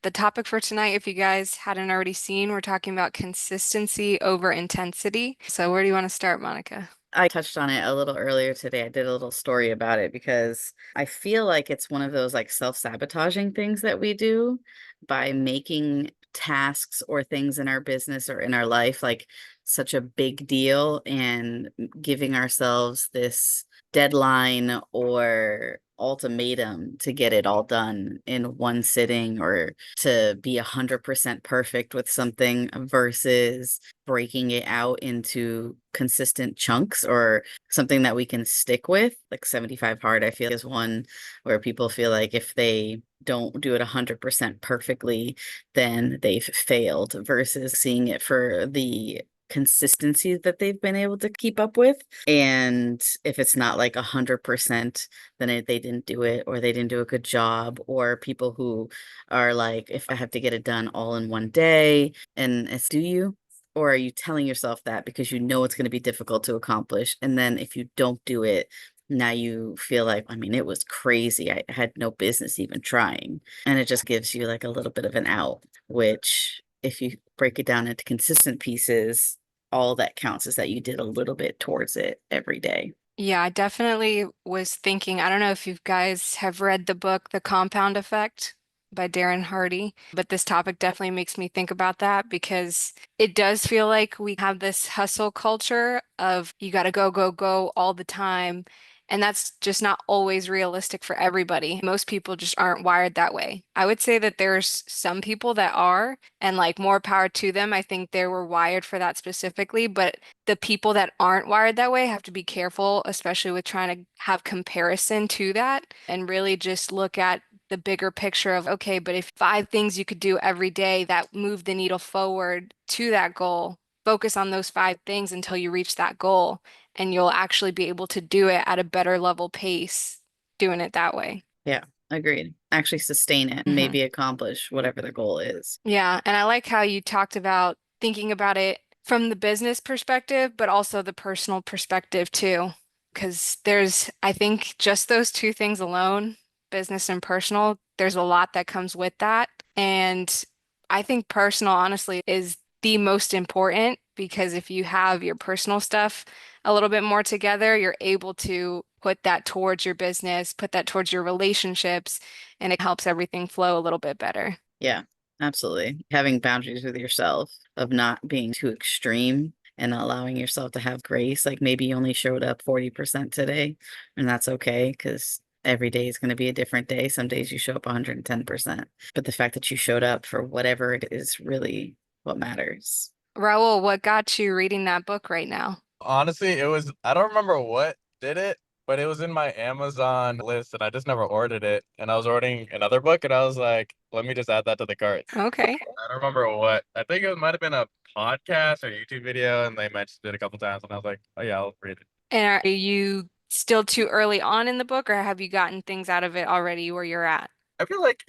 The topic for tonight, if you guys hadn't already seen, we're talking about consistency over intensity. So where do you want to start, Monica? I touched on it a little earlier today. I did a little story about it because I feel like it's one of those like self-sabotaging things that we do by making tasks or things in our business or in our life like such a big deal and giving ourselves this deadline or ultimatum to get it all done in one sitting or to be 100% perfect with something versus breaking it out into consistent chunks or something that we can stick with. Like 75 hard, I feel is one where people feel like if they don't do it 100% perfectly, then they've failed versus seeing it for the consistency that they've been able to keep up with. And if it's not like 100%, then they didn't do it or they didn't do a good job. Or people who are like, if I have to get it done all in one day, and it's, do you? Or are you telling yourself that because you know it's going to be difficult to accomplish? And then if you don't do it, now you feel like, I mean, it was crazy. I had no business even trying. And it just gives you like a little bit of an out, which if you break it down into consistent pieces, all that counts is that you did a little bit towards it every day. Yeah, I definitely was thinking, I don't know if you guys have read the book, The Compound Effect by Darren Hardy, but this topic definitely makes me think about that because it does feel like we have this hustle culture of you got to go, go, go all the time. And that's just not always realistic for everybody. Most people just aren't wired that way. I would say that there's some people that are, and like more power to them. I think they were wired for that specifically, but the people that aren't wired that way have to be careful, especially with trying to have comparison to that and really just look at the bigger picture of, okay, but if five things you could do every day that move the needle forward to that goal, focus on those five things until you reach that goal, and you'll actually be able to do it at a better level pace doing it that way. Yeah, agreed. Actually sustain it and Mhm. maybe accomplish whatever the goal is. Yeah, and I like how you talked about thinking about it from the business perspective, but also the personal perspective too. Because there's, I think, just those two things alone, business and personal, there's a lot that comes with that. And I think personal, honestly, is the most important because if you have your personal stuff a little bit more together, you're able to put that towards your business, put that towards your relationships, and it helps everything flow a little bit better. Yeah, absolutely. Having boundaries with yourself of not being too extreme and allowing yourself to have grace. Like maybe you only showed up 40% today, and that's okay because every day is going to be a different day. Some days you show up 110%. But the fact that you showed up for whatever it is really what matters. Raul, what got you reading that book right now? Honestly, I don't remember what did it, but it was in my Amazon list and I just never ordered it. And I was ordering another book and I was like, let me just add that to the cart. Okay. I don't remember what. I think it might have been a podcast or YouTube video and they mentioned it a couple times and I was like, oh yeah, I'll read it. And are you still too early on in the book, or have you gotten things out of it already where you're at? I feel like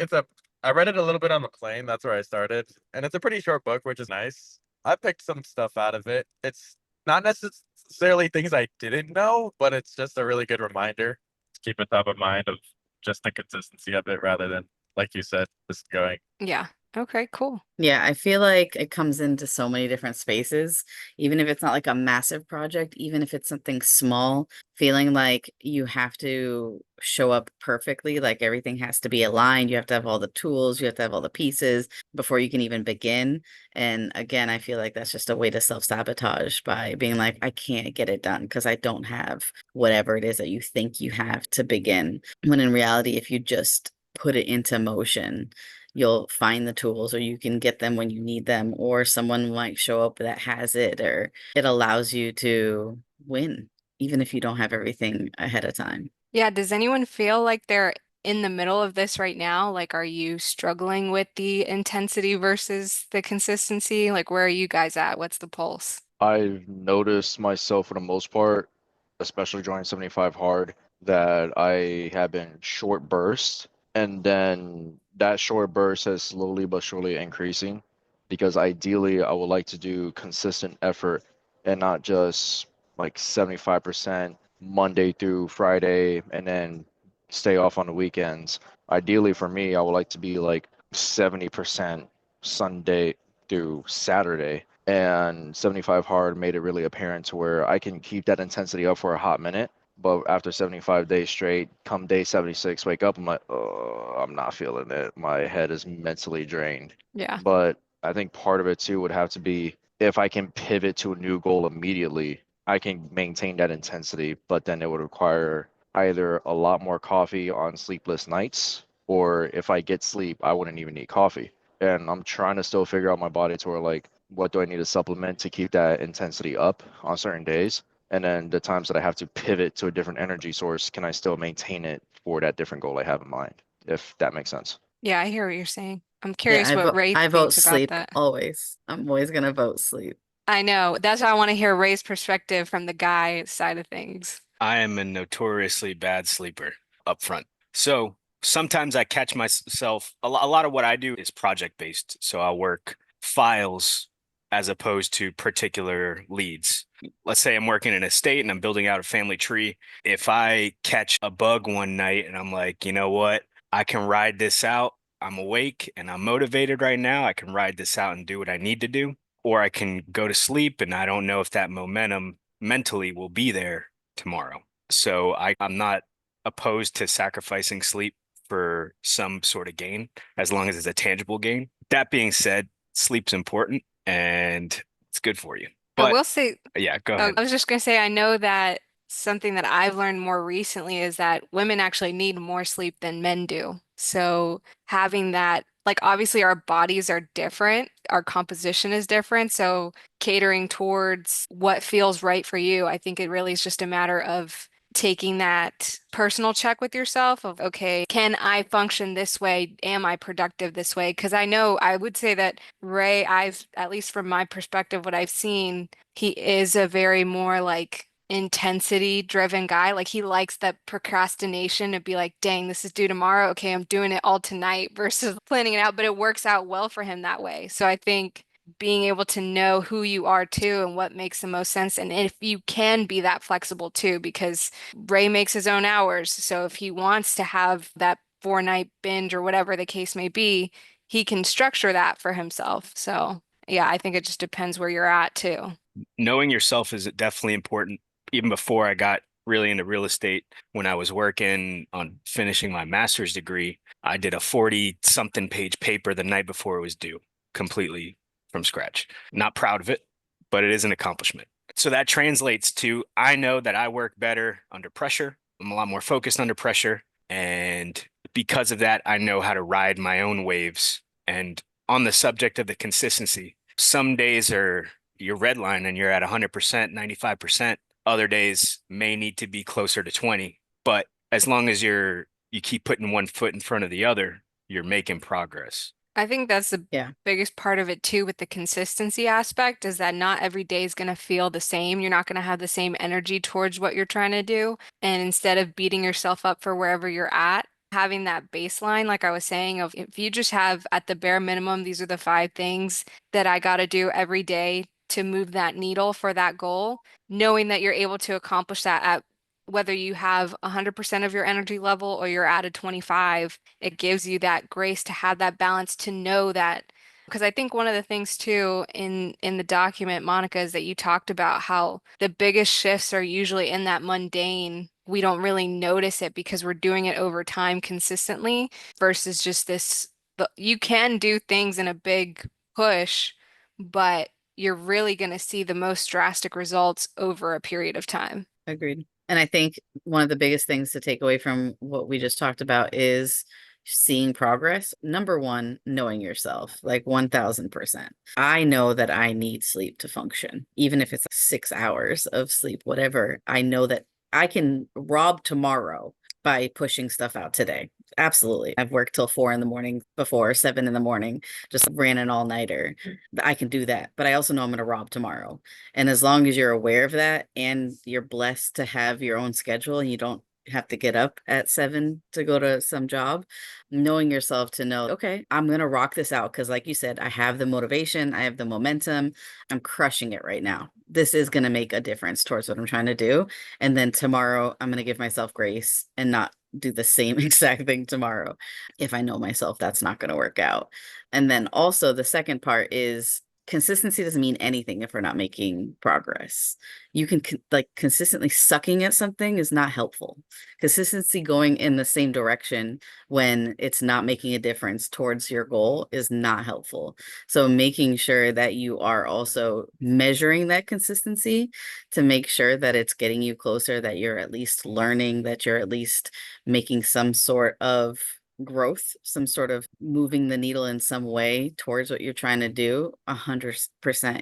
I read it a little bit on the plane. That's where I started. And it's a pretty short book, which is nice. I picked some stuff out of it. It's not necessarily things I didn't know, but it's just a really good reminder to keep it top of mind of just the consistency of it rather than, like you said, just going. Yeah. Okay, cool. Yeah, I feel like it comes into so many different spaces, even if it's not like a massive project, even if it's something small, feeling like you have to show up perfectly, like everything has to be aligned. You have to have all the tools, you have to have all the pieces before you can even begin. And again, I feel like that's just a way to self-sabotage by being like, I can't get it done because I don't have whatever it is that you think you have to begin. When in reality, if you just put it into motion, you'll find the tools or you can get them when you need them, or someone might show up that has it, or it allows you to win, even if you don't have everything ahead of time. Yeah, does anyone feel like they're in the middle of this right now? Like, are you struggling with the intensity versus the consistency? Like, where are you guys at? What's the pulse? I've noticed myself for the most part, especially during 75 hard, that I have been short bursts. And then that short burst has slowly but surely increasing because ideally I would like to do consistent effort and not just like 75% Monday through Friday and then stay off on the weekends. Ideally for me, I would like to be like 70% Sunday through Saturday. And 75 hard made it really apparent to where I can keep that intensity up for a hot minute. But after 75 days straight, come day 76, wake up, I'm like, oh, I'm not feeling it. My head is mentally drained. Yeah. But I think part of it too would have to be if I can pivot to a new goal immediately, I can maintain that intensity, but then it would require either a lot more coffee on sleepless nights, or if I get sleep, I wouldn't even need coffee. And I'm trying to still figure out my body to where like, what do I need to supplement to keep that intensity up on certain days? And then the times that I have to pivot to a different energy source, can I still maintain it for that different goal I have in mind? If that makes sense. Yeah, I hear what you're saying. I'm Yeah, curious what Ray I vote thinks about sleep that. always. I'm always gonna vote sleep. I know. That's why I want to hear Ray's perspective from the guy side of things. I am a notoriously bad sleeper up front. So sometimes I catch myself, a lot of what I do is project based. So I'll work files as opposed to particular leads. Let's say I'm working in a state and I'm building out a family tree. If I catch a bug one night and I'm like, you know what, I can ride this out. I'm awake and I'm motivated right now. I can ride this out and do what I need to do. Or I can go to sleep and I don't know if that momentum mentally will be there tomorrow. So I'm not opposed to sacrificing sleep for some sort of gain, as long as it's a tangible gain. That being said, sleep's important and it's good for you. I But will say, yeah, go oh, ahead. I was just going to say, I know that something that I've learned more recently is that women actually need more sleep than men do. So having that, like obviously our bodies are different, our composition is different. So catering towards what feels right for you, I think it really is just a matter of taking that personal check with yourself of, okay, can I function this way? Am I productive this way? Because I know I would say that Ray, at least from my perspective, what I've seen, he is a very more like intensity driven guy. Like he likes that procrastination to be like, dang, this is due tomorrow. Okay, I'm doing it all tonight versus planning it out, but it works out well for him that way. So I think being able to know who you are too and what makes the most sense. And if you can be that flexible too, because Ray makes his own hours. So if he wants to have that 4 night binge or whatever the case may be, he can structure that for himself. So yeah, I think it just depends where you're at too. Knowing yourself is definitely important. Even before I got really into real estate, when I was working on finishing my master's degree, I did a 40 something page paper the night before it was due, completely from scratch. Not proud of it, but it is an accomplishment. So that translates to I know that I work better under pressure. I'm a lot more focused under pressure. And because of that, I know how to ride my own waves. And on the subject of the consistency, some days are your red line and you're at 100%, 95%. Other days may need to be closer to 20. But as long as you keep putting one foot in front of the other, you're making progress. I think that's the Yeah, biggest part of it too with the consistency aspect is that not every day is going to feel the same. You're not going to have the same energy towards what you're trying to do. And instead of beating yourself up for wherever you're at, having that baseline, like I was saying, of if you just have at the bare minimum, these are the 5 things that I got to do every day to move that needle for that goal, knowing that you're able to accomplish that at whether you have 100% of your energy level or you're at a 25, it gives you that grace to have that balance to know that. Because I think one of the things too in the document, Monica, is that you talked about how the biggest shifts are usually in that mundane. We don't really notice it because we're doing it over time consistently versus just this. You can do things in a big push, but you're really going to see the most drastic results over a period of time. agreed. And I think one of the biggest things to take away from what we just talked about is seeing progress. Number one, knowing yourself, like 1000%. I know that I need sleep to function, even if it's 6 hours of sleep, whatever. I know that I can rob tomorrow by pushing stuff out today. Absolutely. I've worked till 4 in the morning before, 7 in the morning, just ran an all-nighter. I can do that. But I also know I'm going to rob tomorrow. And as long as you're aware of that and you're blessed to have your own schedule and you don't have to get up at 7 to go to some job, knowing yourself to know, okay, I'm going to rock this out. Cause like you said, I have the motivation, I have the momentum, I'm crushing it right now. This is going to make a difference towards what I'm trying to do. And then tomorrow I'm going to give myself grace and not do the same exact thing tomorrow if I know myself that's not going to work out. And then also the second part is consistency doesn't mean anything if we're not making progress. You can like consistently sucking at something is not helpful. Consistency going in the same direction when it's not making a difference towards your goal is not helpful. So making sure that you are also measuring that consistency to make sure that it's getting you closer, that you're at least learning, that you're at least making some sort of growth, some sort of moving the needle in some way towards what you're trying to do, 100%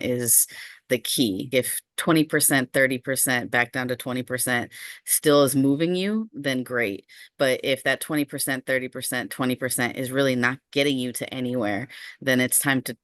is the key. If 20%, 30%, back down to 20% still is moving you, then great. But if that 20%, 30%, 20% is really not getting you to anywhere, then it's time to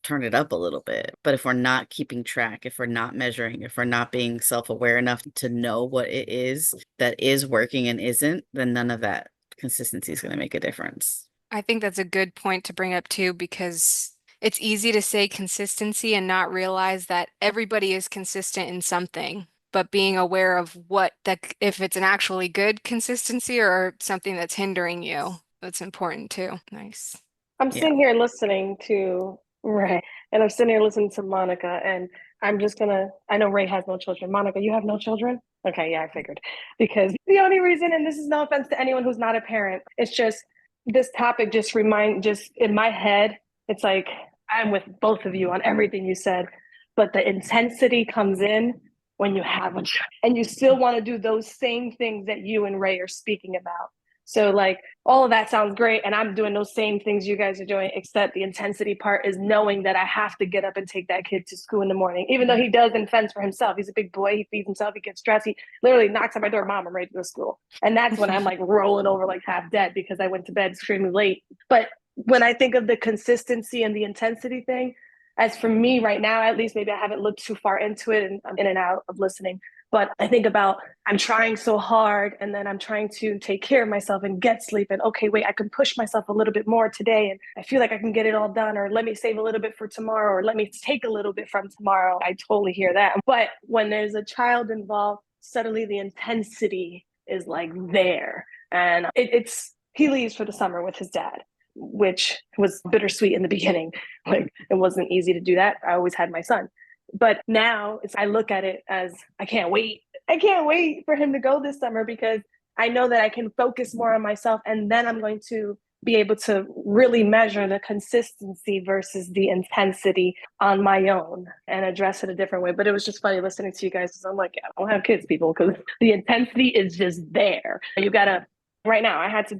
turn it up a little bit. But if we're not keeping track, if we're not measuring, if we're not being self-aware enough to know what it is that is working and isn't, then none of that consistency is going to make a difference. I think that's a good point to bring up too, because it's easy to say consistency and not realize that everybody is consistent in something, but being aware of what that if it's an actually good consistency or something that's hindering you, that's important too. Nice. I'm Yeah. sitting here listening to Ray, and I'm sitting here listening to Monica, and I'm just gonna, I know Ray has no children. Monica, you have no children? Okay, yeah, I figured. Because the only reason, and this is no offense to anyone who's not a parent, it's just this topic just in my head, it's like I'm with both of you on everything you said, but the intensity comes in when you have a child, and you still want to do those same things that you and Ray are speaking about. So like all of that sounds great. And I'm doing those same things you guys are doing, except the intensity part is knowing that I have to get up and take that kid to school in the morning, even though he does and fends for himself. He's a big boy. He feeds himself. He gets dressed. He literally knocks on my door, Mom, I'm ready to go to school. And that's when I'm like rolling over like half dead because I went to bed extremely late. But when I think of the consistency and the intensity thing, as for me right now, at least, maybe I haven't looked too far into it and I'm in and out of listening. But I think about I'm trying so hard and then I'm trying to take care of myself and get sleep. And okay, wait, I can push myself a little bit more today. And I feel like I can get it all done, or let me save a little bit for tomorrow, or let me take a little bit from tomorrow. I totally hear that. But when there's a child involved, suddenly the intensity is like there. And he leaves for the summer with his dad, which was bittersweet in the beginning. Like it wasn't easy to do that. I always had my son. But now I look at it as I can't wait. I can't wait for him to go this summer because I know that I can focus more on myself. And then I'm going to be able to really measure the consistency versus the intensity on my own and address it a different way. But it was just funny listening to you guys because I'm like, I don't have kids, people, because the intensity is just there. You got to, right now, I have to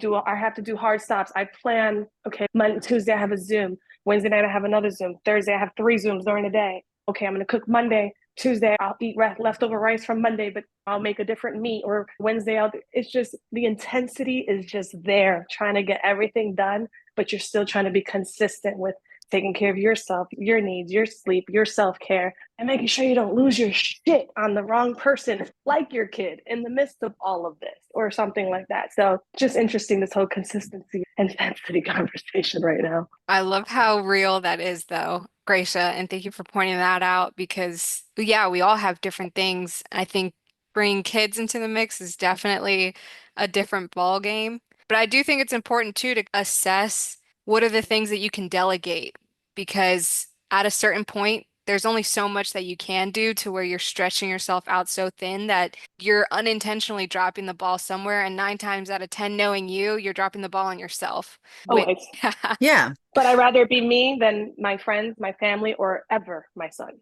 do hard stops. I plan, okay, Monday, Tuesday, I have a Zoom. Wednesday night, I have another Zoom. Thursday, I have 3 Zooms during the day. Okay, I'm going to cook Monday. Tuesday, I'll eat leftover rice from Monday, but I'll make a different meat. Or Wednesday, it's just the intensity is just there, trying to get everything done, but you're still trying to be consistent with taking care of yourself, your needs, your sleep, your self-care, and making sure you don't lose your shit on the wrong person, like your kid, in the midst of all of this or something like that. So just interesting, this whole consistency and intensity conversation right now. I love how real that is, though, Gracia, and thank you for pointing that out because, yeah, we all have different things. I think bringing kids into the mix is definitely a different ball game. But I do think it's important too to assess what are the things that you can delegate because at a certain point, there's only so much that you can do to where you're stretching yourself out so thin that you're unintentionally dropping the ball somewhere. And 9 times out of 10, knowing you're dropping the ball on yourself. Always. Yeah. But I'd rather it be me than my friends, my family, or ever my son.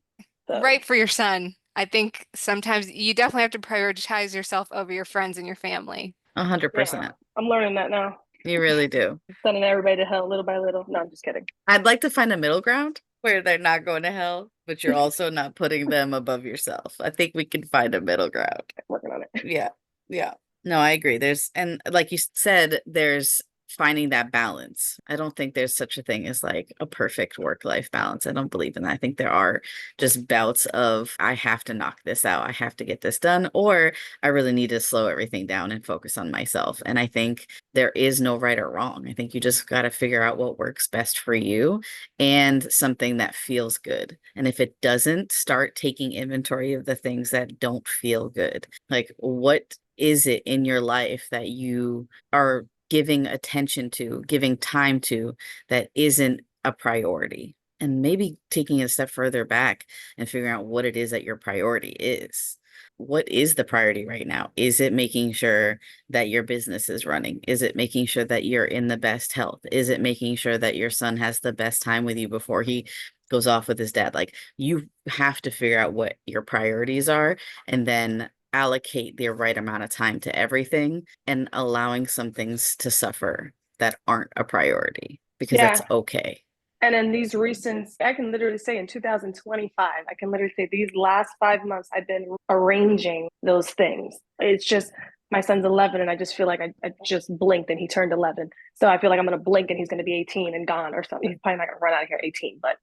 So. Right for your son. I think sometimes you definitely have to prioritize yourself over your friends and your family. 100%. Yeah, I'm learning that now. You really do. Sending everybody to hell little by little. No, I'm just kidding. I'd like to find a middle ground where they're not going to hell, but you're also not putting them above yourself. I think we can find a middle ground. Working on it. Yeah. Yeah. No, I agree. And like you said, there's finding that balance. I don't think there's such a thing as like a perfect work-life balance. I don't believe in that. I think there are just bouts of I have to knock this out. I have to get this done, or I really need to slow everything down and focus on myself. And I think there is no right or wrong. I think you just got to figure out what works best for you and something that feels good. And if it doesn't, start taking inventory of the things that don't feel good. Like what is it in your life that you are giving attention to, giving time to, that isn't a priority? And maybe taking it a step further back and figuring out what it is that your priority is. What is the priority right now? Is it making sure that your business is running? Is it making sure that you're in the best health? Is it making sure that your son has the best time with you before he goes off with his dad? Like, you have to figure out what your priorities are and then allocate the right amount of time to everything, and allowing some things to suffer that aren't a priority, because Yeah. that's okay. And in these recent, I can literally say in 2025, I can literally say these last 5 months, I've been arranging those things. It's just, my son's 11 and I just feel like I just blinked and he turned 11. So I feel like I'm going to blink and he's going to be 18 and gone or something. He's probably not going to run out of here 18, but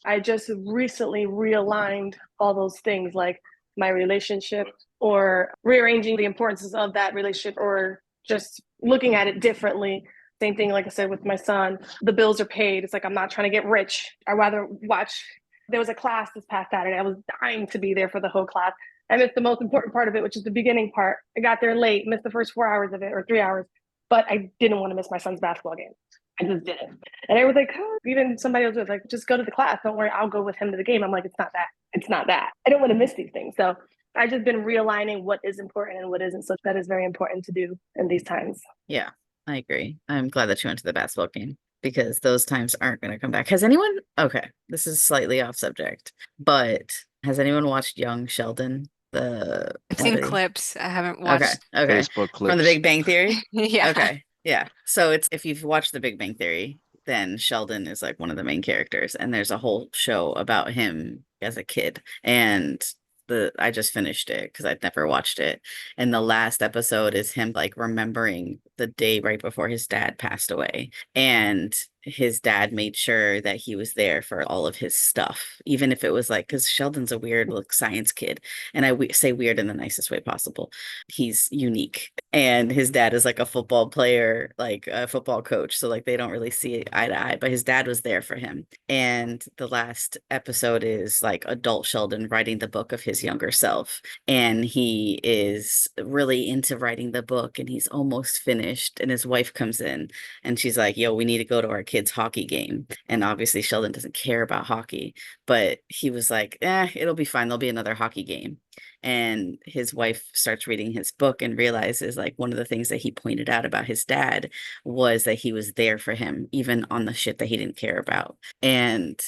I just recently realigned all those things, like my relationship, or rearranging the importances of that relationship, or just looking at it differently. Same thing, like I said, with my son, the bills are paid. It's like, I'm not trying to get rich. I'd rather watch. There was a class this past Saturday. I was dying to be there for the whole class. I missed the most important part of it, which is the beginning part. I got there late, missed the first 4 hours of it, or 3 hours, but I didn't want to miss my son's basketball game. I just didn't. And everyone's like, oh, even somebody else was like, just go to the class. Don't worry, I'll go with him to the game. I'm like, it's not that. It's not that. I don't want to miss these things. So I've just been realigning what is important and what isn't. So that is very important to do in these times. Yeah, I agree. I'm glad that you went to the basketball game, because those times aren't going to come back. Has anyone, okay, this is slightly off subject, but has anyone watched Young Sheldon? I've seen clips. I haven't Okay, watched. okay. Facebook From the clips. Big Bang Theory? Yeah. Okay, yeah. So it's, if you've watched the Big Bang Theory, then Sheldon is like one of the main characters, and there's a whole show about him as a kid. And I just finished it because I'd never watched it. And the last episode is him like remembering the day right before his dad passed away. And his dad made sure that he was there for all of his stuff, even if it was like, because Sheldon's a weird like science kid, and say weird in the nicest way possible. He's unique, and his dad is like a football player, like a football coach, so like they don't really see eye to eye, but his dad was there for him. And the last episode is like adult Sheldon writing the book of his younger self, and he is really into writing the book, and he's almost finished, and his wife comes in and she's like, yo, we need to go to our kids' hockey game. And obviously Sheldon doesn't care about hockey, but he was like, it'll be fine. There'll be another hockey game. And his wife starts reading his book and realizes like one of the things that he pointed out about his dad was that he was there for him, even on the shit that he didn't care about. And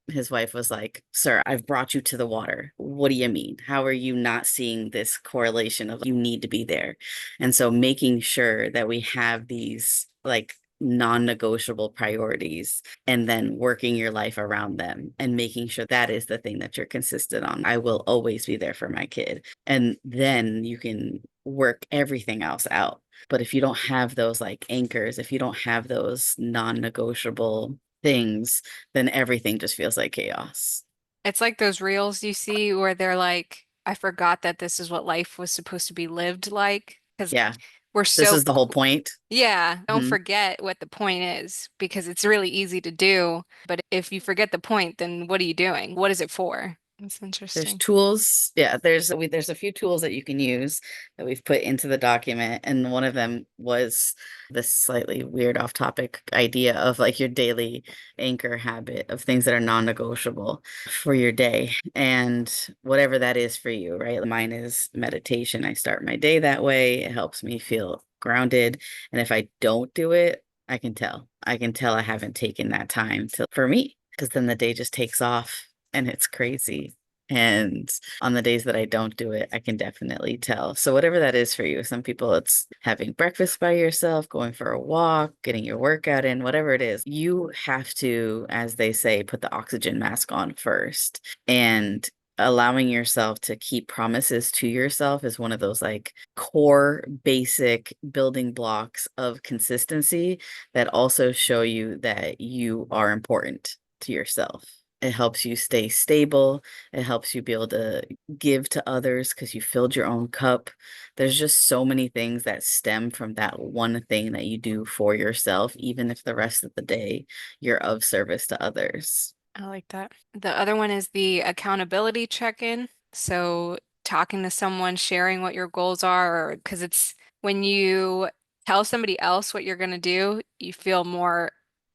his wife was like, sir, I've brought you to the water. What do you mean? How are you not seeing this correlation of you need to be there? And so making sure that we have these like non-negotiable priorities, and then working your life around them and making sure that is the thing that you're consistent on. I will always be there for my kid. And then you can work everything else out. But if you don't have those like anchors, if you don't have those non-negotiable things, then everything just feels like chaos. It's like those reels you see where they're like, I forgot that this is what life was supposed to be lived like. Because Yeah, we're this so, is the whole point. yeah, don't Mhm. forget what the point is, because it's really easy to do. But if you forget the point, then what are you doing? What is it for? It's There's interesting. tools. Yeah, there's a few tools that you can use that we've put into the document, and one of them was this slightly weird off topic idea of like your daily anchor habit of things that are non-negotiable for your day, and whatever that is for you, right? Mine is meditation. I start my day that way. It helps me feel grounded, and if I don't do it, I can tell. I can tell I haven't taken that time for me, because then the day just takes off and it's crazy. And on the days that I don't do it, I can definitely tell. So whatever that is for you, some people it's having breakfast by yourself, going for a walk, getting your workout in, whatever it is, you have to, as they say, put the oxygen mask on first. And allowing yourself to keep promises to yourself is one of those like core basic building blocks of consistency that also show you that you are important to yourself. It helps you stay stable. It helps you be able to give to others because you filled your own cup. There's just so many things that stem from that one thing that you do for yourself, even if the rest of the day you're of service to others. I like that. The other one is the accountability check-in. So talking to someone, sharing what your goals are, or because it's when you tell somebody else what you're going to do, you feel more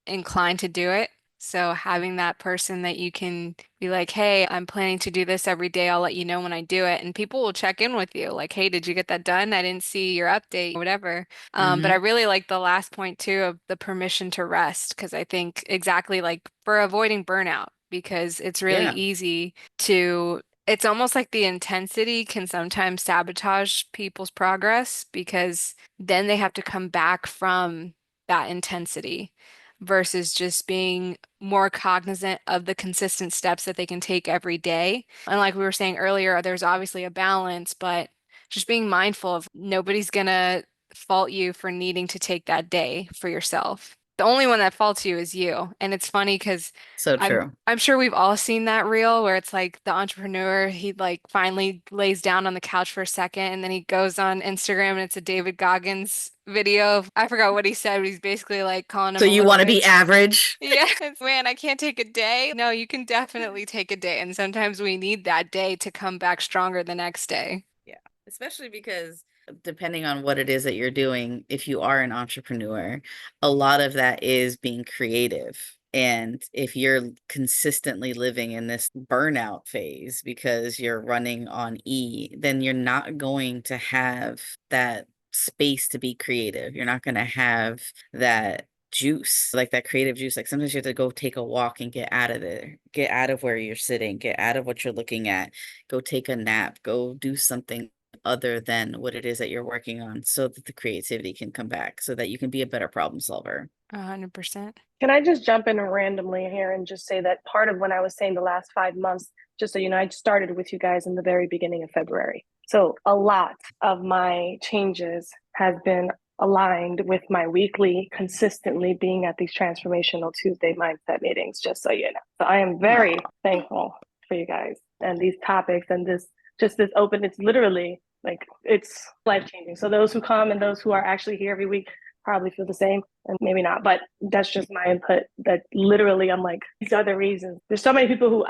inclined to do it. So having that person that you can be like, hey, I'm planning to do this every day. I'll let you know when I do it. And people will check in with you like, hey, did you get that done? I didn't see your update, whatever. But I Mm-hmm. really like the last point too of the permission to rest, because I think exactly like for avoiding burnout, because it's really Yeah. easy to, it's almost like the intensity can sometimes sabotage people's progress because then they have to come back from that intensity versus just being more cognizant of the consistent steps that they can take every day. And like we were saying earlier, there's obviously a balance, but just being mindful of nobody's gonna fault you for needing to take that day for yourself. The only one that faults you is you. And it's funny because So I'm true. I'm sure we've all seen that reel where it's like the entrepreneur, he like finally lays down on the couch for a second and then he goes on Instagram and it's a David Goggins video. I forgot what he said, but he's basically like calling So him a you little want to be bitch. average? Yeah, it's, man, I can't take a day. No, you can definitely take a day. And sometimes we need that day to come back stronger the next day. Yeah, especially because depending on what it is that you're doing, if you are an entrepreneur, a lot of that is being creative. And if you're consistently living in this burnout phase because you're running on E, then you're not going to have that space to be creative. You're not going to have that juice, like that creative juice. Like sometimes you have to go take a walk and get out of there, get out of where you're sitting, get out of what you're looking at, go take a nap, go do something other than what it is that you're working on so that the creativity can come back so that you can be a better problem solver. 100%. Can I just jump in randomly here and just say that part of when I was saying the last 5 months, just so you know, I started with you guys in the very beginning of February. So a lot of my changes have been aligned with my weekly, consistently being at these transformational Tuesday mindset meetings, just so you know. So I am very thankful for you guys and these topics and this open, it's literally like it's life changing. So those who come and those who are actually here every week probably feel the same and maybe not, but that's just my input. That literally I'm like, these are the reasons. There's so many people who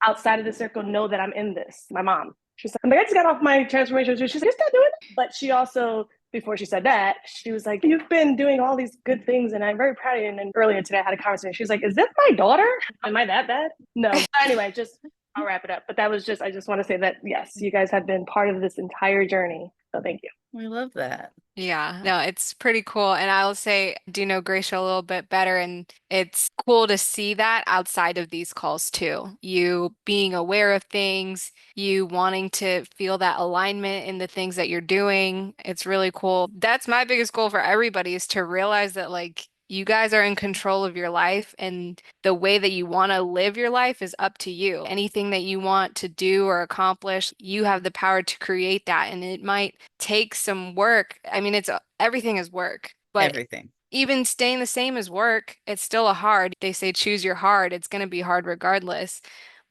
outside of the circle know that I'm in this. My mom, she's like, I just got off my transformation. She's like, you're still doing it. But she also, before she said that, she was like, you've been doing all these good things and I'm very proud of you. And then earlier today I had a conversation. She was like, is this my daughter? Am I that bad? No. Anyway, just I'll wrap it up. But that was just, I just want to say that, yes, you guys have been part of this entire journey. So thank you. We love that. Yeah, no, it's pretty cool. And I will say, I do know Gracia a little bit better, and it's cool to see that outside of these calls too. You being aware of things, you wanting to feel that alignment in the things that you're doing. It's really cool. That's my biggest goal for everybody is to realize that like you guys are in control of your life and the way that you want to live your life is up to you. Anything that you want to do or accomplish, you have the power to create that. And it might take some work. I mean, it's everything is work, but Everything. even staying the same as work, it's still a hard. They say choose your hard. It's going to be hard regardless.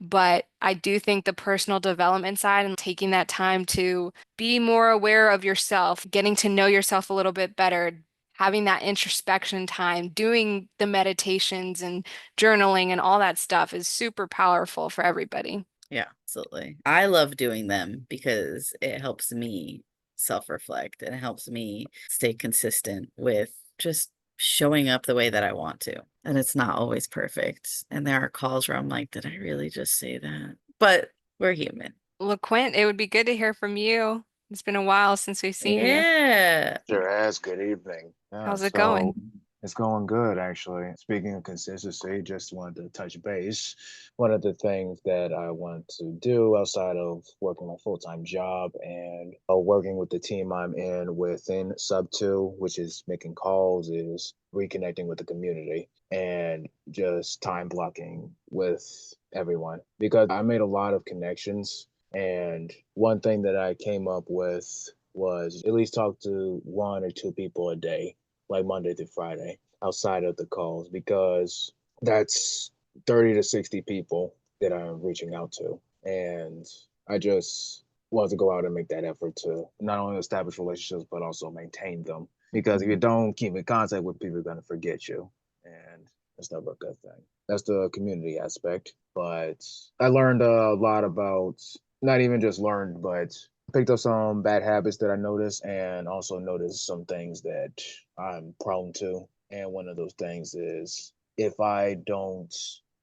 But I do think the personal development side and taking that time to be more aware of yourself, getting to know yourself a little bit better, having that introspection time, doing the meditations and journaling and all that stuff is super powerful for everybody. Yeah, absolutely. I love doing them because it helps me self-reflect and it helps me stay consistent with just showing up the way that I want to. And it's not always perfect. And there are calls where I'm like, did I really just say that? But we're human. LaQuint, it would be good to hear from you. It's been a while since we've seen you. Yeah. Sure as. Good evening. Yeah, How's it going? it's going good actually. Speaking of consistency, just wanted to touch base. One of the things that I want to do outside of working my full-time job and working with the team I'm in within Sub 2, which is making calls, is reconnecting with the community and just time blocking with everyone because I made a lot of connections. And one thing that I came up with was at least talk to one or two people a day, like Monday through Friday, outside of the calls, because that's 30 to 60 people that I'm reaching out to. And I just want to go out and make that effort to not only establish relationships, but also maintain them. Because if you don't keep in contact with people, they're going to forget you. And that's never a good thing. That's the community aspect. But I learned a lot about not even just learned, but picked up some bad habits that I noticed and also noticed some things that I'm prone to. And one of those things is if I don't,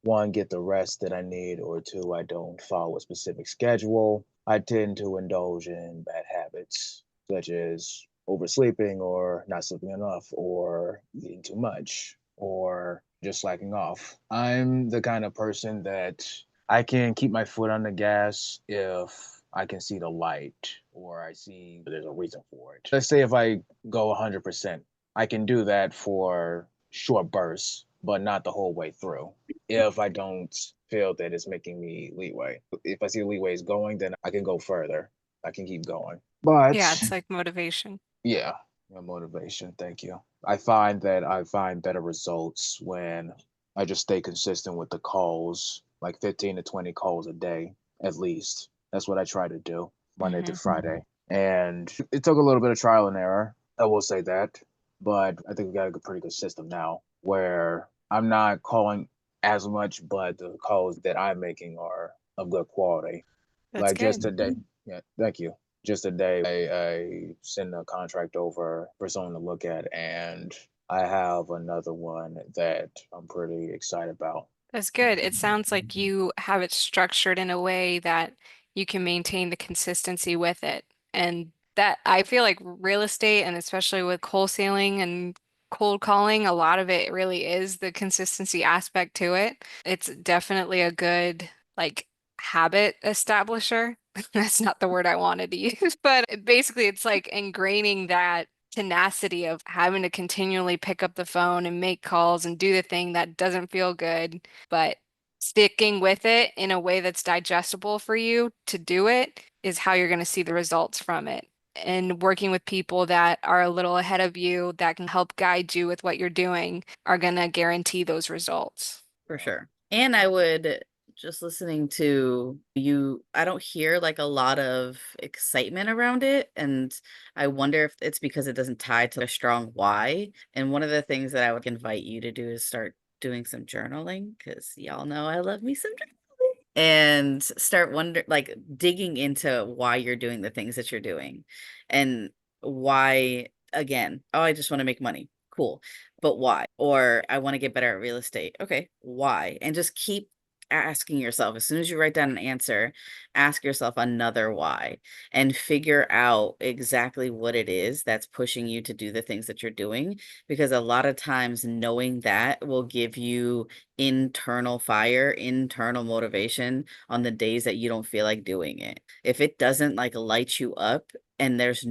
one, get the rest that I need, or two, I don't follow a specific schedule, I tend to indulge in bad habits, such as oversleeping or not sleeping enough or eating too much or just slacking off. I'm the kind of person that I can keep my foot on the gas if I can see the light or I see there's a reason for it. Let's say if I go 100%, I can do that for short bursts, but not the whole way through. If I don't feel that it's making me leeway, if I see the leeway is going, then I can go further. I can keep going. Yeah, But it's like motivation. yeah, motivation. Thank you. I find that I find better results when I just stay consistent with the calls, like 15 to 20 calls a day, at least. That's what I try to do Monday through Hmm. Friday. And it took a little bit of trial and error. I will say that. But I think we got a pretty good system now where I'm not calling as much, but the calls that I'm making are of good quality. That's Like just good. today. Yeah, thank you. Just today, I sent a contract over for someone to look at, and I have another one that I'm pretty excited about. That's good. It sounds like you have it structured in a way that you can maintain the consistency with it. And that I feel like real estate, and especially with wholesaling and cold calling, a lot of it really is the consistency aspect to it. It's definitely a good like habit establisher. That's not the word I wanted to use, but basically it's like ingraining that tenacity of having to continually pick up the phone and make calls and do the thing that doesn't feel good, but sticking with it in a way that's digestible for you to do it is how you're going to see the results from it. And working with people that are a little ahead of you that can help guide you with what you're doing are going to guarantee those results. For sure. And I would just listening to you, I don't hear like a lot of excitement around it. And I wonder if it's because it doesn't tie to a strong why. And one of the things that I would invite you to do is start doing some journaling because y'all know I love me some journaling. And start like digging into why you're doing the things that you're doing and why, again, oh, I just want to make money. Cool. But why? Or I want to get better at real estate. Okay, why? And just keep asking yourself, as soon as you write down an answer, ask yourself another why and figure out exactly what it is that's pushing you to do the things that you're doing. Because a lot of times knowing that will give you internal fire, internal motivation on the days that you don't feel like doing it. If it doesn't like light you up and there's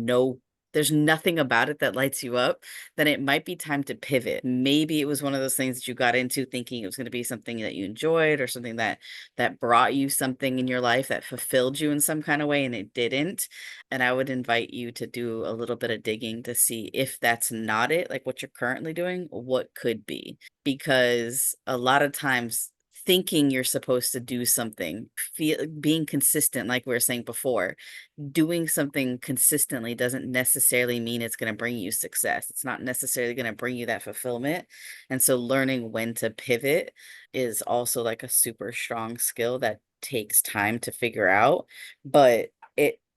nothing about it that lights you up, then it might be time to pivot. Maybe it was one of those things that you got into thinking it was going to be something that you enjoyed or something that brought you something in your life that fulfilled you in some kind of way and it didn't. And I would invite you to do a little bit of digging to see if that's not it, like what you're currently doing, what could be. Because a lot of times thinking you're supposed to do something, being consistent, like we were saying before, doing something consistently doesn't necessarily mean it's going to bring you success. It's not necessarily going to bring you that fulfillment. And so learning when to pivot is also like a super strong skill that takes time to figure out. But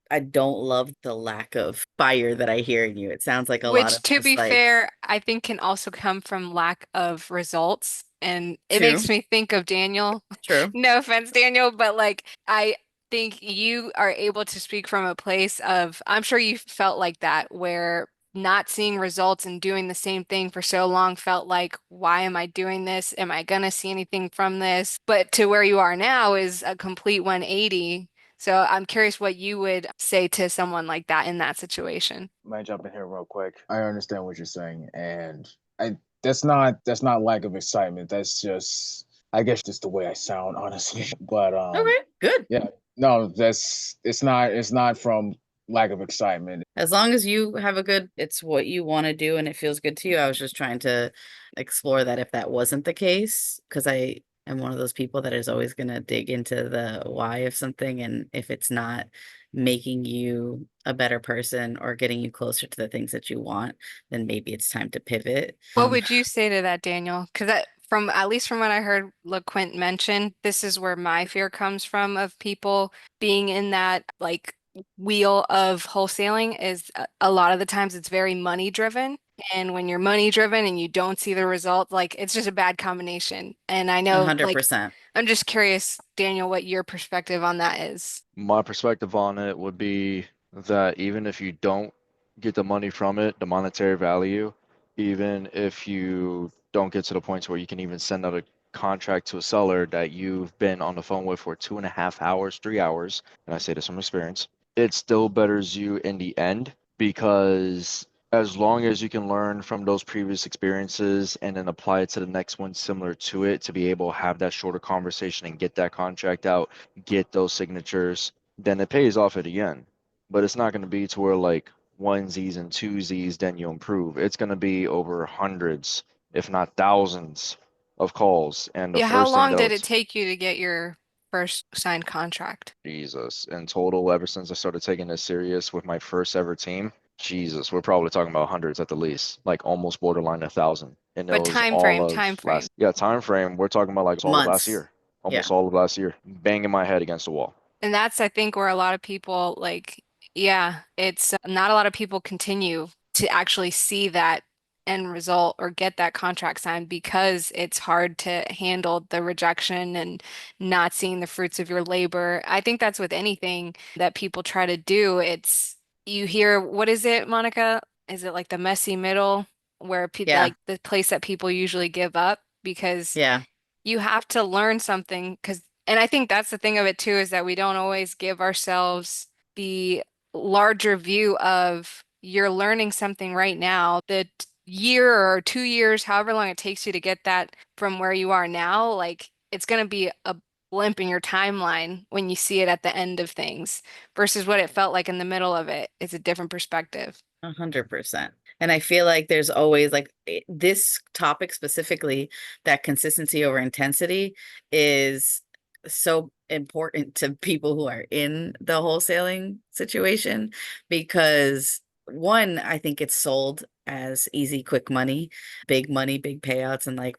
I don't love the lack of fire that I hear in you. It sounds like a lot Which, of to just be like, fair, I think can also come from lack of results. And it true, makes me think of Daniel. true. No offense, Daniel, but like I think you are able to speak from a place of, I'm sure you felt like that, where not seeing results and doing the same thing for so long felt like, why am I doing this? Am I gonna see anything from this? But to where you are now is a complete 180. So I'm curious what you would say to someone like that in that situation. Might jump in here real quick. I understand what you're saying, and I that's not lack of excitement. That's just I guess just the way I sound, honestly. But Okay, good. yeah, no, it's not from lack of excitement. As long as you have it's what you want to do and it feels good to you. I was just trying to explore that if that wasn't the case, because I am one of those people that is always going to dig into the why of something. And if it's not making you a better person or getting you closer to the things that you want, then maybe it's time to pivot. What would you say to that, Daniel? Because from at least from what I heard LaQuint mention, this is where my fear comes from of people being in that like wheel of wholesaling is a lot of the times it's very money driven. And when you're money driven and you don't see the result, like it's just a bad combination. And I A know, hundred like, percent. I'm just curious, Daniel, what your perspective on that is. My perspective on it would be that even if you don't get the money from it, the monetary value, even if you don't get to the point where you can even send out a contract to a seller that you've been on the phone with for 2.5 hours, 3 hours, and I say this from experience, it still betters you in the end because as long as you can learn from those previous experiences and then apply it to the next one similar to it to be able to have that shorter conversation and get that contract out, get those signatures, then it pays off at the end. But it's not going to be to where like onesies and twosies, then you improve. It's going to be over hundreds, if not thousands of calls. And the Yeah, how first thing long that did it was take you to get your first signed contract? Jesus, in total, ever since I started taking this serious with my first ever team, Jesus, we're probably talking about hundreds at the least, like almost borderline 1,000. And it But was all of time frame. last, yeah, time frame. We're talking about like all of last Months. year, Yeah. almost all of last year, banging my head against the wall. And that's, I think, where a lot of people like, yeah, it's not a lot of people continue to actually see that end result or get that contract signed because it's hard to handle the rejection and not seeing the fruits of your labor. I think that's with anything that people try to do. It's you hear, what is it, Monica? Is it like the messy middle where pe Yeah. like the place that people usually give up because Yeah. you have to learn something because, and I think that's the thing of it too, is that we don't always give ourselves the larger view of you're learning something right now. The year or 2 years, however long it takes you to get that from where you are now, like it's going to be a blimp in your timeline when you see it at the end of things versus what it felt like in the middle of it. It's a different perspective. 100%. And I feel like there's always like this topic specifically, that consistency over intensity is so important to people who are in the wholesaling situation because one, I think it's sold as easy, quick money, big payouts. And like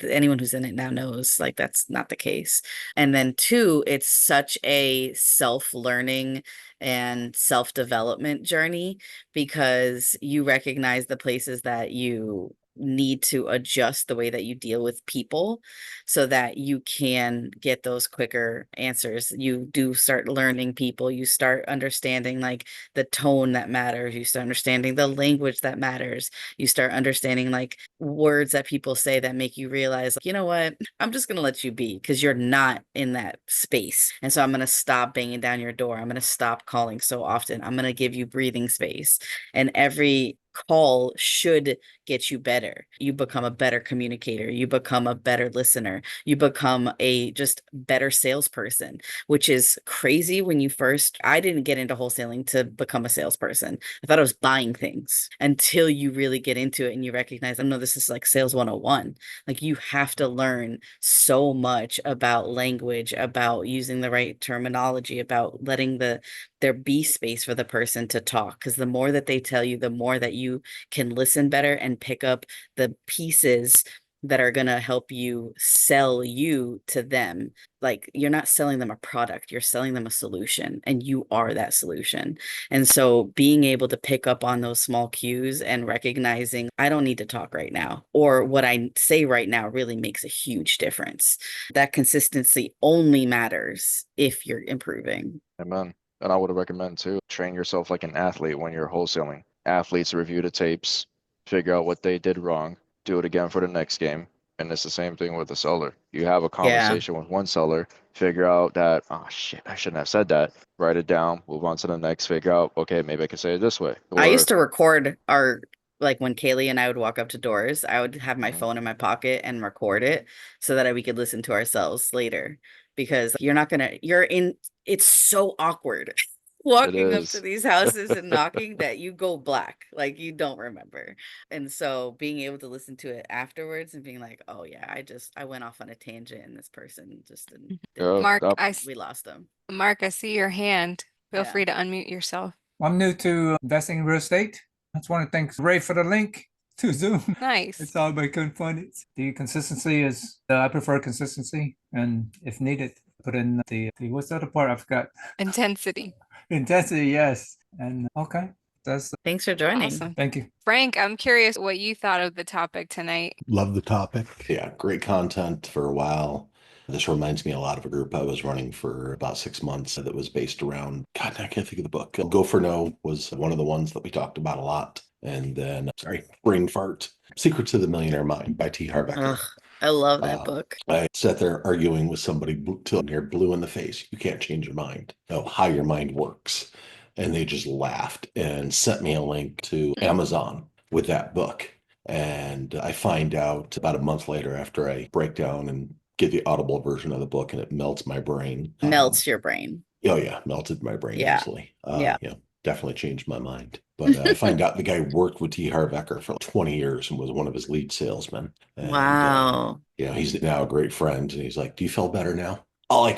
anyone who's in it now knows like that's not the case. And then two, it's such a self-learning and self-development journey because you recognize the places that you need to adjust the way that you deal with people so that you can get those quicker answers. You do start learning people, you start understanding like the tone that matters, you start understanding the language that matters, you start understanding like words that people say that make you realize, like, you know what, I'm just going to let you be because you're not in that space. And so I'm going to stop banging down your door. I'm going to stop calling so often. I'm going to give you breathing space. And every call should get you better. You become a better communicator. You become a better listener. You become a just better salesperson, which is crazy when you first, I didn't get into wholesaling to become a salesperson. I thought I was buying things until you really get into it and you recognize, oh no, this is like sales 101. Like you have to learn so much about language, about using the right terminology, about letting there be space for the person to talk. Because the more that they tell you, the more that you can listen better and pick up the pieces that are going to help you sell you to them. Like you're not selling them a product, you're selling them a solution, and you are that solution. And so being able to pick up on those small cues and recognizing I don't need to talk right now, or what I say right now really makes a huge difference. That consistency only matters if you're improving. Amen. And I would recommend too, train yourself like an athlete when you're wholesaling. Athletes review the tapes, figure out what they did wrong, do it again for the next game. And it's the same thing with the seller. You have a Yeah. conversation with one seller, figure out that, oh shit, I shouldn't have said that. Write it down, move on to the next, figure out, okay, maybe I can say it this way. I used Or to record our, like when Kaylee and I would walk up to doors, I would have my Mhm. phone in my pocket and record it so that we could listen to ourselves later because you're not gonna, you're in, it's so awkward It walking up to is. these houses and knocking that you go black, like you don't remember. And so being able to listen to it afterwards and being like, oh yeah, I went off on a tangent and this person just didn't Yeah, Mark, get it. that, We lost them. Mark, I see your hand. Feel Yeah. free to unmute yourself. I'm new to investing in real estate. I just want to thank Ray for the link. to Zoom. Nice. It's all about couldn't find it. The consistency is, I prefer consistency, and if needed, put in the what's the other part? I forgot. Intensity. Intensity, yes. And okay, that's Thanks for joining. Awesome. thank you. Frank, I'm curious what you thought of the topic tonight. Love the topic. Yeah, great content for a while. This reminds me a lot of a group I was running for about 6 months that was based around, God, I can't think of the book. Go for No was one of the ones that we talked about a lot. And then, sorry, brain fart. Secrets of the Millionaire Mind by T. Harv Eker. Ugh, I love that book. I sat there arguing with somebody till near blue in the face. You can't change your mind. No, how your mind works. And they just laughed and sent me a link to Amazon with that book. And I find out about a month later after I break down and get the audible version of the book, and it melts my brain. Melts your brain. Oh yeah, melted my brain Yeah. easily. Yeah. Definitely changed my mind. But I find out the guy worked with T. Harv Eker for 20 years and was one of his lead salesmen. And, Wow. he's now a great friend. And he's like, "Do you feel better now?"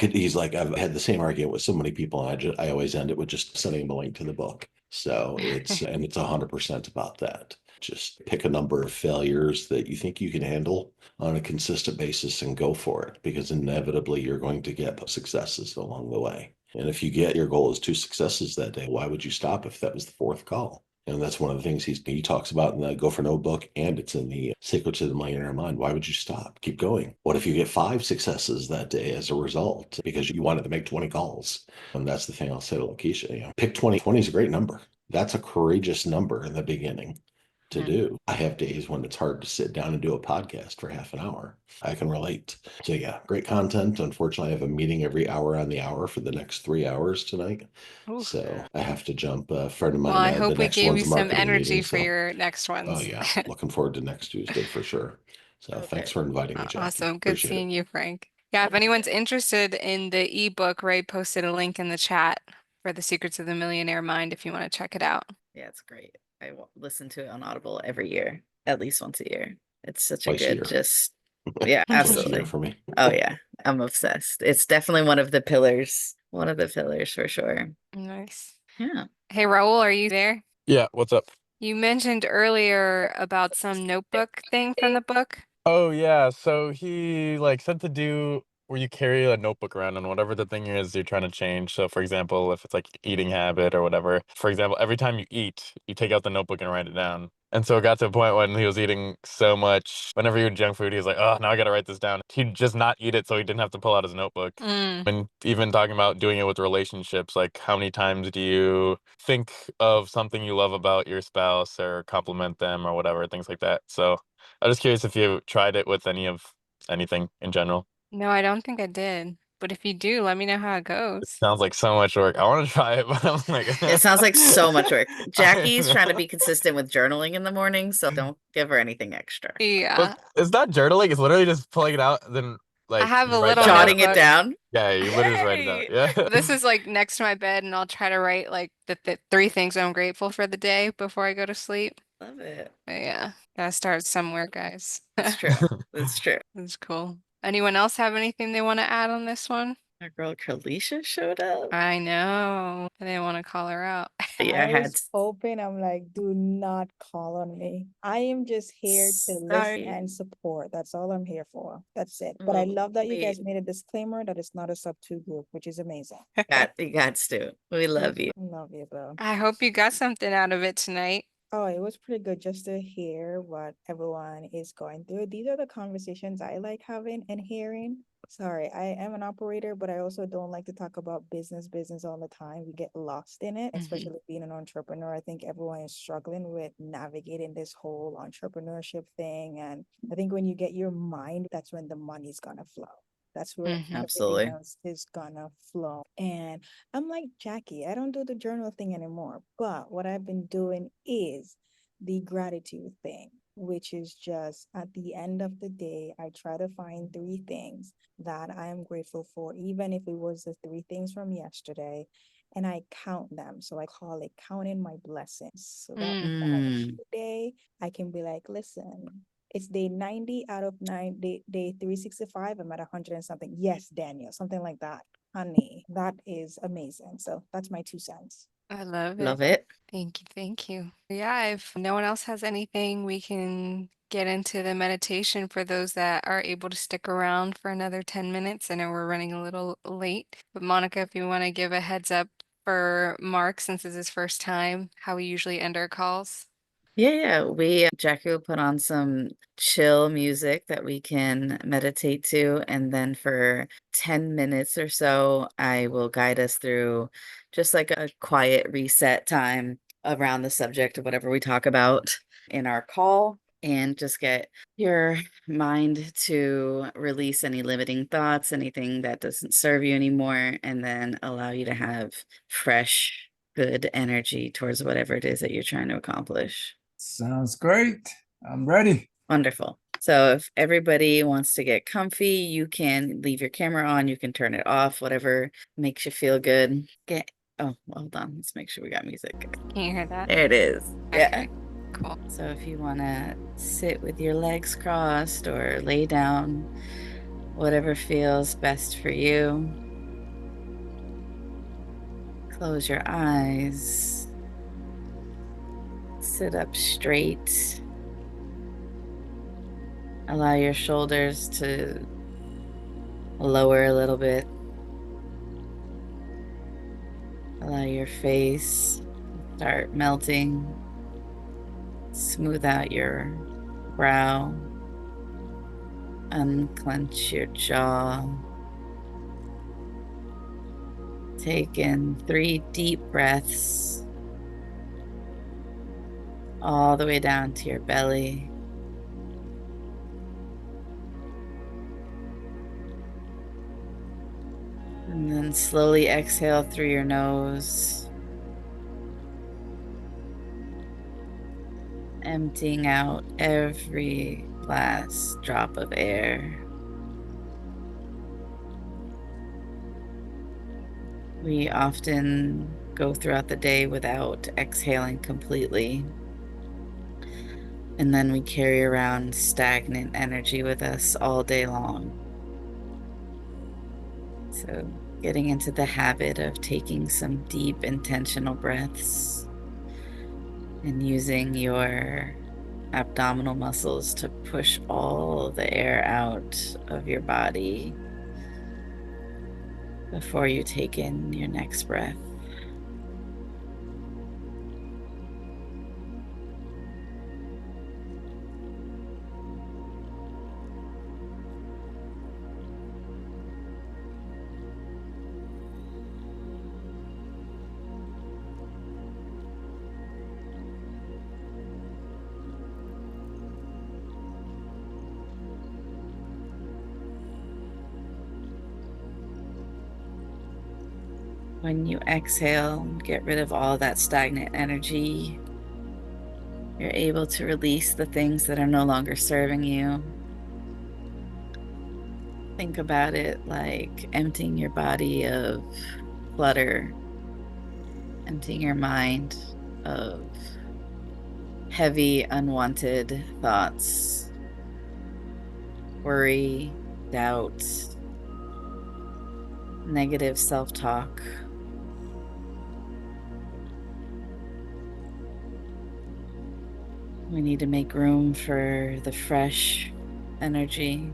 He's like, "I've had the same argument with so many people, and I always end it with just sending him a link to the book." So it's 100% about that. Just pick a number of failures that you think you can handle on a consistent basis and go for it, because inevitably you're going to get successes along the way. And if you get your goal is 2 successes that day, why would you stop if that was the 4th call? And that's one of the things he talks about in the Go for No book, and it's in the Secrets of the Millionaire Mind. Why would you stop? Keep going. What if you get 5 successes that day as a result because you wanted to make 20 calls? And that's the thing I'll say to Lakeisha, pick 20. 20 is a great number. That's a courageous number in the beginning to do. I have days when it's hard to sit down and do a podcast for half an hour. I can relate. So yeah, great content. Unfortunately, I have a meeting every hour on the hour for the next 3 hours tonight. Oof. So I have to jump. A friend of mine, Well, I the hope we next gave one's you a some marketing energy meeting. for So, your next ones. oh yeah, looking forward to next Tuesday for sure. So Okay. thanks for inviting me, Jackie. Awesome. Good Appreciate seeing you, Frank. Yeah, if anyone's interested in the ebook, Ray posted a link in the chat for The Secrets of the Millionaire Mind if you want to check it out. Yeah, it's great. I listen to it on Audible every year, at least once a year. It's such a Twice a good, year. just, yeah, Twice a year absolutely. for me. Oh yeah, I'm obsessed. It's definitely one of the pillars for sure. Nice. Yeah. Hey, Raul, are you there? Yeah, what's up? You mentioned earlier about some notebook thing from the book. Oh yeah, so he like said to do where you carry a notebook around and whatever the thing is you're trying to change. So for example, if it's like eating habit or whatever, for example, every time you eat, you take out the notebook and write it down. And so it got to a point when he was eating so much, whenever he would junk food, he was like, oh, now I gotta write this down. He'd just not eat it so he didn't have to pull out his notebook. And even talking about doing it with relationships, like how many times do you think of something you love about your spouse or compliment them or whatever, things like that. So I was curious if you tried it with anything in general. No, I don't think I did. But if you do, let me know how it It goes. sounds like so much work. I want to try it, but I'm like, It sounds like so much work. I Jackie's trying to know. be consistent with journaling in the morning, so don't give her anything extra. Yeah, But it's not journaling. It's literally just pulling it out, then I like have you a write little down Jotting what. it notebook. down. Yeah, you literally just write it out. Hey. Yeah. This is like next to my bed, and I'll try to write like the 3 things I'm grateful for the day before I go to sleep. Love it. But yeah, gotta start somewhere, guys. It's true. It's true. That's cool. Anyone else have anything they want to add on this one? Our girl Kalisha showed up. I know. I didn't want to call her out. Yeah, I I had was hoping, I'm like, do not call on me. I am just here to listen Sorry. and support. That's all I'm here for. That's it. But I Well, love that you guys we made a disclaimer that it's not a sub 2 group, which is amazing. you got Stu. We love you. Love you, bro. I hope you got something out of it tonight. Oh, it was pretty good just to hear what everyone is going through. These are the conversations I like having and hearing. Sorry, I am an operator, but I also don't like to talk about business all the time. We get lost in it, especially being an entrepreneur. I think everyone is struggling with navigating this whole entrepreneurship thing. And I think when you get your mind, that's when the money's gonna flow. That's where everything Absolutely. else is gonna flow. And I'm like Jackie, I don't do the journal thing anymore. But what I've been doing is the gratitude thing, which is just at the end of the day, I try to find 3 things that I am grateful for, even if it was the 3 things from yesterday, and I count them. So I call it counting my blessings. So that Mm. day I can be like, listen, it's day 90 out of 9, day 365. I'm at 100 and something. Yes, Daniel, something like that. Honey, that is amazing. So that's my 2 cents. I love it. Love it. Thank you. Thank you. Yeah, if no one else has anything, we can get into the meditation for those that are able to stick around for another 10 minutes. I know we're running a little late, but Monica, if you want to give a heads up for Mark, since it's his first time, how we usually end our calls. Yeah, Jackie will put on some chill music that we can meditate to. And then for 10 minutes or so, I will guide us through just like a quiet reset time around the subject of whatever we talk about in our call, and just get your mind to release any limiting thoughts, anything that doesn't serve you anymore, and then allow you to have fresh, good energy towards whatever it is that you're trying to accomplish. Sounds great. I'm ready. Wonderful. So if everybody wants to get comfy, you can leave your camera on, you can turn it off, whatever makes you feel good. Oh, hold on. Let's make sure we got music. Can you hear that? There it is. Yeah. Okay, cool. So if you want to sit with your legs crossed or lay down, whatever feels best for you. Close your eyes. Sit up straight. Allow your shoulders to lower a little bit. Allow your face to start melting. Smooth out your brow. Unclench your jaw. Take in 3 deep breaths all the way down to your belly. And then slowly exhale through your nose, emptying out every last drop of air. We often go throughout the day without exhaling completely, and then we carry around stagnant energy with us all day long. So getting into the habit of taking some deep intentional breaths and using your abdominal muscles to push all the air out of your body before you take in your next breath. When you exhale, get rid of all that stagnant energy. You're able to release the things that are no longer serving you. Think about it like emptying your body of clutter, emptying your mind of heavy, unwanted thoughts, worry, doubt, negative self-talk. We need to make room for the fresh energy,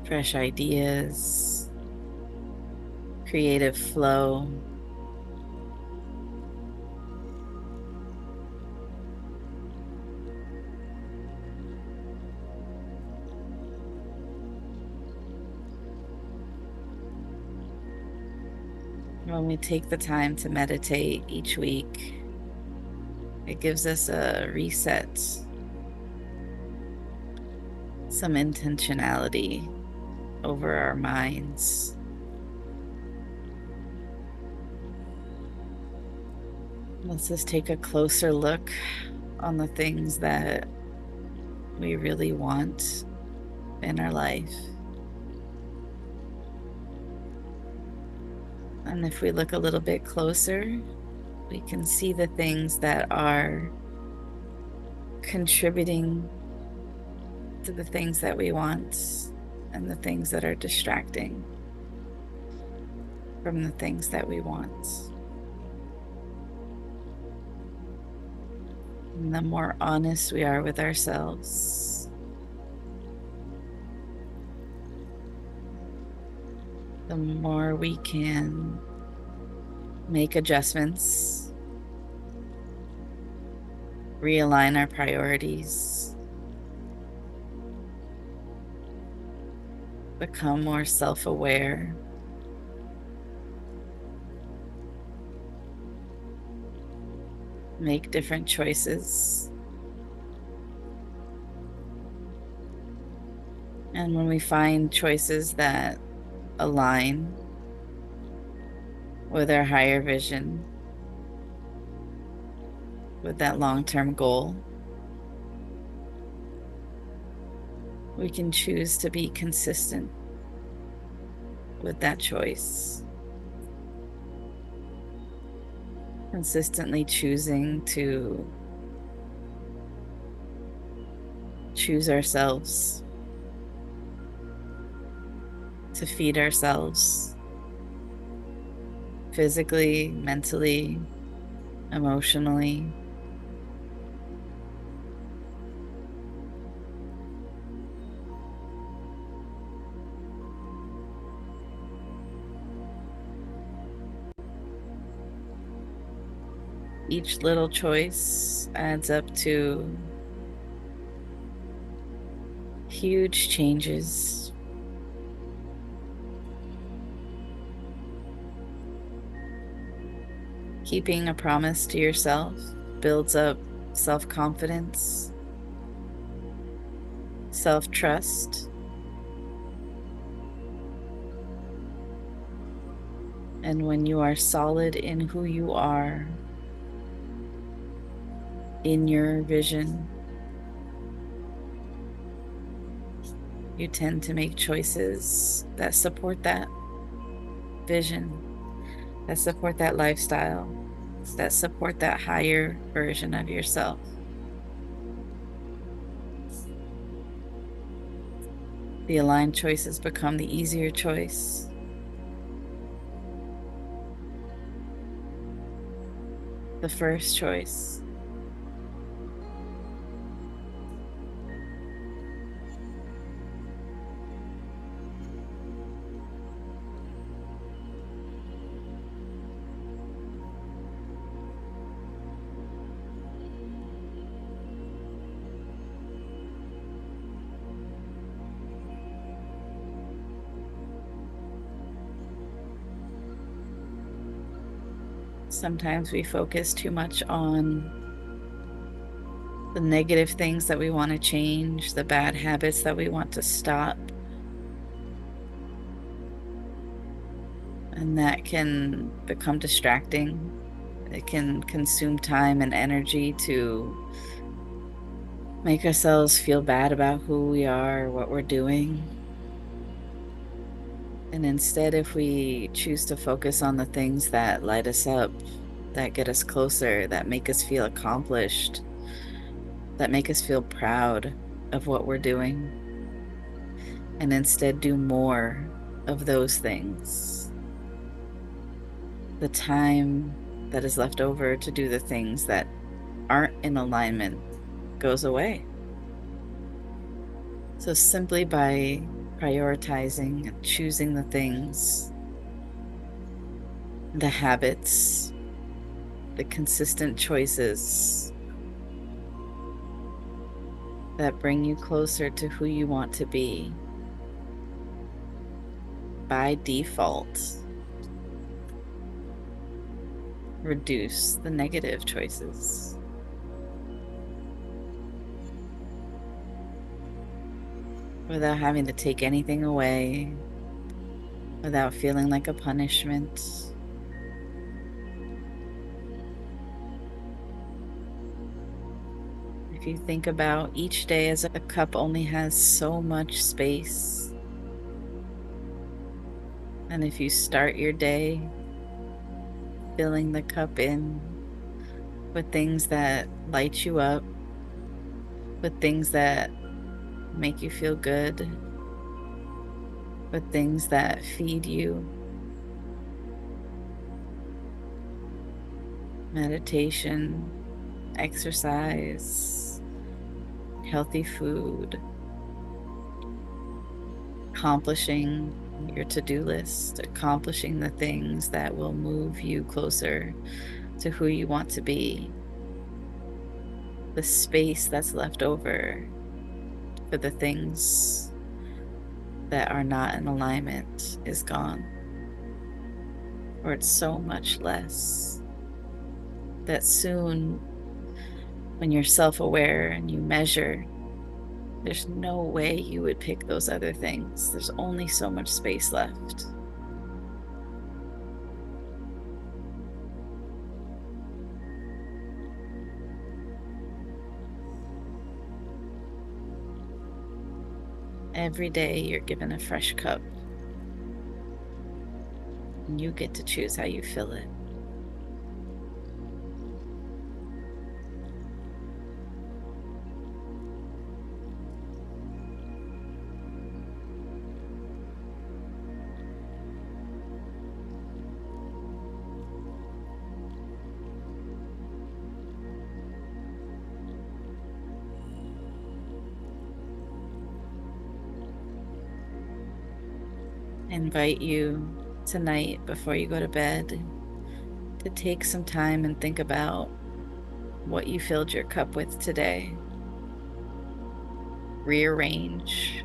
fresh ideas, creative flow. When we take the time to meditate each week, it gives us a reset, some intentionality over our minds. Let's just take a closer look on the things that we really want in our life. And if we look a little bit closer, we can see the things that are contributing to the things that we want and the things that are distracting. from the things that we want. And the more honest we are with ourselves, the more we can make adjustments, realign our priorities, become more self-aware, make different choices. And when we find choices that align with our higher vision, with that long-term goal, we can choose to be consistent with that choice. Consistently choosing to choose ourselves, to feed ourselves physically, mentally, emotionally. Each little choice adds up to huge changes. Keeping a promise to yourself builds up self-confidence, self-trust, and when you are solid in who you are, in your vision, you tend to make choices that support that vision, that support that lifestyle, that support that higher version of yourself. The aligned choices become the easier choice. The first choice. Sometimes we focus too much on the negative things that we want to change, the bad habits that we want to stop. And that can become distracting. It can consume time and energy to make ourselves feel bad about who we are, what we're doing. And instead, if we choose to focus on the things that light us up, that get us closer, that make us feel accomplished, that make us feel proud of what we're doing, and instead do more of those things, the time that is left over to do the things that aren't in alignment goes away. So simply by prioritizing and choosing the things, the habits, the consistent choices that bring you closer to who you want to be, by default, reduce the negative choices. Without having to take anything away, without feeling like a punishment. If you think about each day as a cup only has so much space, and if you start your day filling the cup in with things that light you up, with things that make you feel good, with things that feed you, meditation, exercise, healthy food, accomplishing your to-do list, accomplishing the things that will move you closer to who you want to be. The space that's left over for the things that are not in alignment is gone. Or it's so much less that soon, when you're self-aware and you measure, there's no way you would pick those other things. There's only so much space left. Every day you're given a fresh cup, and you get to choose how you fill it. I invite you tonight before you go to bed to take some time and think about what you filled your cup with today. Rearrange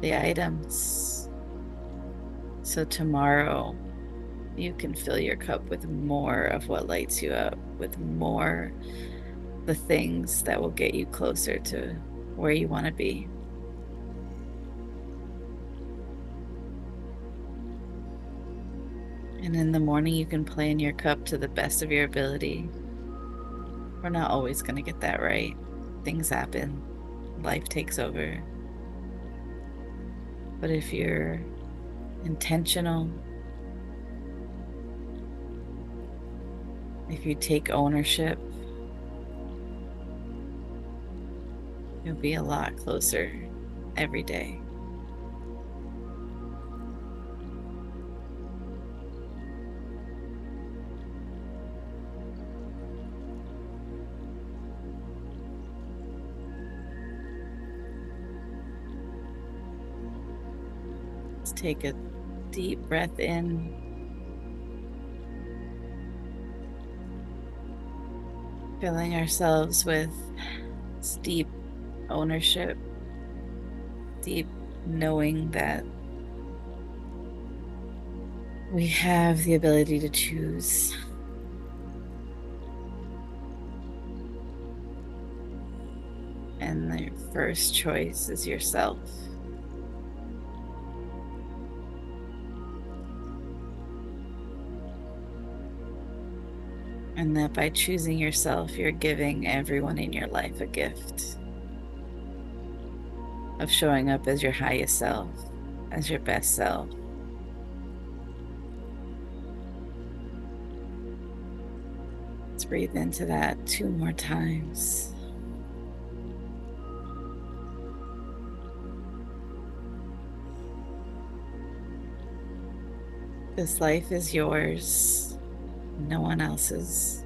the items so tomorrow you can fill your cup with more of what lights you up, with more the things that will get you closer to where you want to be. And in the morning, you can plan your cup to the best of your ability. We're not always going to get that right. Things happen. Life takes over. But if you're intentional, if you take ownership, you'll be a lot closer every day. Let's take a deep breath in. Filling ourselves with deep ownership, deep knowing that we have the ability to choose. And the first choice is yourself. And that by choosing yourself, you're giving everyone in your life a gift of showing up as your highest self, as your best self. Let's breathe into that 2 more times. This life is yours, no one else's.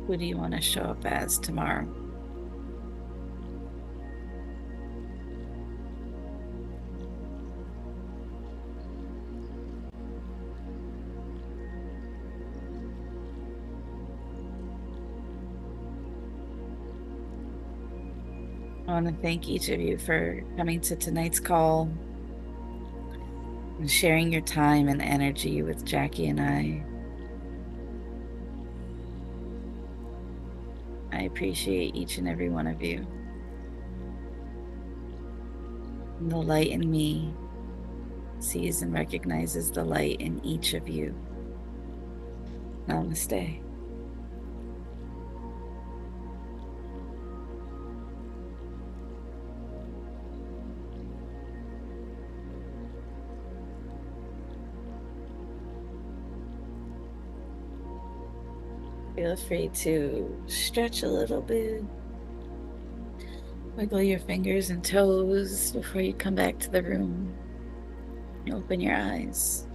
Who do you want to show up as tomorrow? I want to thank each of you for coming to tonight's call and sharing your time and energy with Jackie and I. I appreciate each and every one of you. And the light in me sees and recognizes the light in each of you. Namaste. Feel free to stretch a little bit. Wiggle your fingers and toes before you come back to the room. Open your eyes.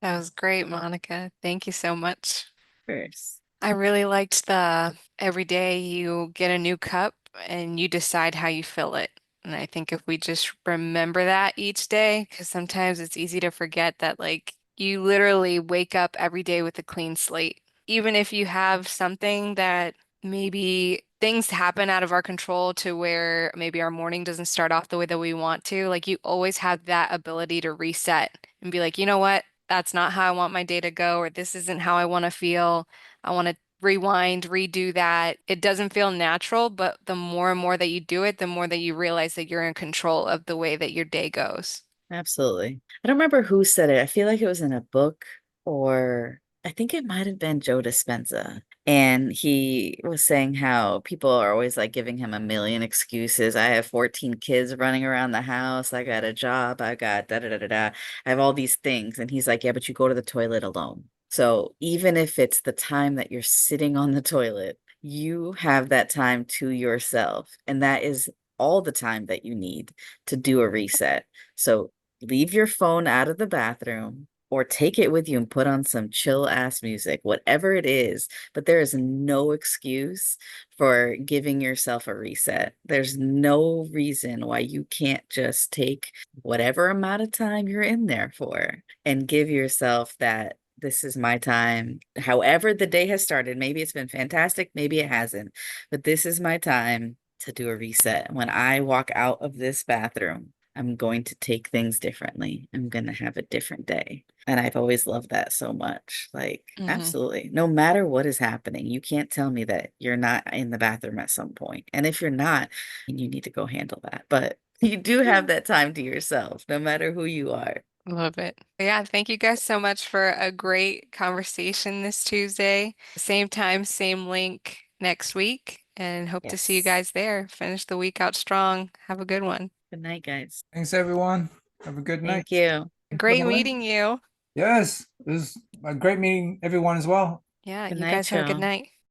That was great, Monica. Thank you so much. First. I really liked the every day you get a new cup and you decide how you fill it. And I think if we just remember that each day, because sometimes it's easy to forget that, like, you literally wake up every day with a clean slate. Even if you have something that maybe things happen out of our control to where maybe our morning doesn't start off the way that we want to, like, you always have that ability to reset and be like, you know what? That's not how I want my day to go, or this isn't how I want to feel. I want to rewind, redo that. It doesn't feel natural, but the more and more that you do it, the more that you realize that you're in control of the way that your day goes. Absolutely. I don't remember who said it. I feel like it was in a book, or I think it might have been Joe Dispenza. And he was saying how people are always like giving him a million excuses. I have 14 kids running around the house. I got a job. I got da da da da da. I have all these things. And he's like, yeah, but you go to the toilet alone. So even if it's the time that you're sitting on the toilet, you have that time to yourself. And that is all the time that you need to do a reset. So leave your phone out of the bathroom or take it with you and put on some chill ass music, whatever it is. But there is no excuse for giving yourself a reset. There's no reason why you can't just take whatever amount of time you're in there for and give yourself that. This is my time. However, the day has started. Maybe it's been fantastic, maybe it hasn't, but this is my time to do a reset. When I walk out of this bathroom, I'm going to take things differently. I'm going to have a different day. And I've always loved that so much. Like, absolutely. No matter what is happening, you can't tell me that you're not in the bathroom at some point. And if you're not, you need to go handle that. But you do have that time to yourself, no matter who you are. Love it. Yeah, thank you guys so much for a great conversation this Tuesday. Same time, same link next week, and hope to see you Yes. guys there. Finish the week out strong. Have a good one. Good night, guys. Thanks, everyone. Have a good night. Thank you. Great meeting you. Yes, it was a great meeting everyone as well. Yeah, Good you night, guys have a good y'all. night.